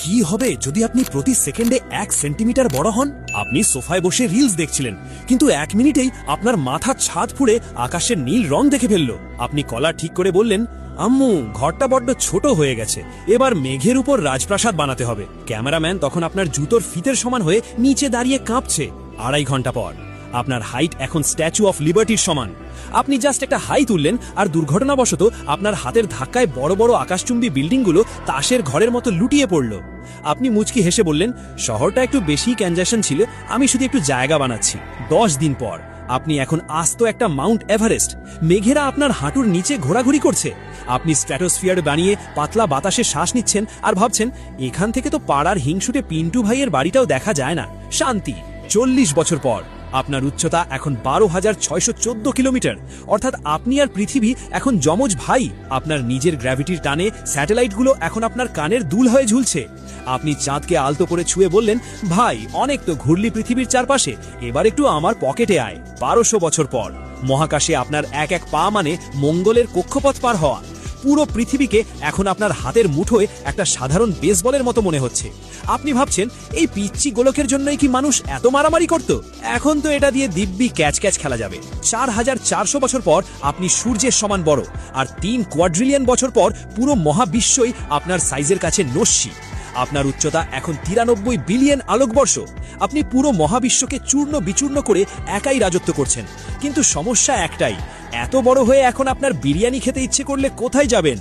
কি হবে যদি আপনি প্রতি সেকেন্ডে 1 সেন্টিমিটার বড় হন? আপনি সোফায় বসে রিলস দেখছিলেন, কিন্তু 1 মিনিটেই আপনার মাথার ছাদ ফুঁড়ে আকাশের নীল রং দেখে ফেলল। আপনি কলার ঠিক করে বললেন, আম্মু, ঘরটা বড্ড ছোট হয়ে গেছে, এবার মেঘের উপর রাজপ্রাসাদ বানাতে হবে। ক্যামেরাম্যান তখন আপনার জুতোর ফিতের সমান হয়ে নিচে দাঁড়িয়ে কাঁপছে। 2.5 ঘন্টা পর আপনার হাইট এখন স্ট্যাচু অফ লিবার্টির সমান। আপনি জাস্ট একটা হাই তুললেন, আর দুর্ঘটনাবশত আপনার হাতের ধাক্কায় বড় বড় আকাশচুম্বী বিল্ডিংগুলো তাসের ঘরের মতো লুটিয়ে পড়ল। আপনি মুচকি হেসে বললেন, শহরটা একটু বেশি কনজেশন ছিল, আমি শুধু একটু জায়গা বানাচ্ছি। 10 দিন পর আপনি এখন আস্ত একটা মাউন্ট এভারেস্ট। মেঘেরা আপনার হাঁটুর নিচে ঘোরাঘুরি করছে। আপনি স্ট্র্যাটোস্ফিয়ার বানিয়ে পাতলা বাতাসে শ্বাস নিচ্ছেন আর ভাবছেন, এখান থেকে তো পাড়ার হিংসুটে পিন্টু ভাইয়ের বাড়িটাও দেখা যায় না। শান্তি। 40 বছর পর আপনার উচ্চতা এখন 12,614 কিলোমিটার, অর্থাৎ আপনি আর পৃথিবী এখন যমজ ভাই। আপনার নিজের গ্র্যাভিটির টানে স্যাটেলাইটগুলো এখন আপনার কানের দুল হয়ে ঝুলছে। আপনি চাঁদকে আলতো করে ছুঁয়ে বললেন, ভাই, অনেক তো ঘুরলি পৃথিবীর চারপাশে, এবার একটু আমার পকেটে আয়। 1200 বছর পর মহাকাশে আপনার এক এক পা মানে মঙ্গলের কক্ষপথ পার হওয়া। পুরো পৃথিবীকে এখন আপনার হাতের মুঠোয় একটা সাধারণ বেসবলের মতো মনে হচ্ছে। আপনি ভাবছেন, এই পিচ্চি গোলকের জন্যই কি মানুষ এত মারামারি করত? এখন তো এটা দিয়ে দিব্যি ক্যাচ ক্যাচ খেলা যাবে। 4400 বছর পর আপনি সূর্যের সমান বড়, আর 3 কোয়াড্রিলিয়ন বছর পর পুরো মহাবিশ্বই আপনার সাইজের কাছে নস্যি। আপনার উচ্চতা এখন 93 বিলিয়ন আলোকবর্ষ। আপনি পুরো মহাবিশ্বকে চূর্ণ বিচূর্ণ করে একাই রাজত্ব করছেন। কিন্তু সমস্যা একটাই, এত বড় হয়ে এখন আপনার বিরিয়ানি খেতে ইচ্ছে করলে কোথায় যাবেন?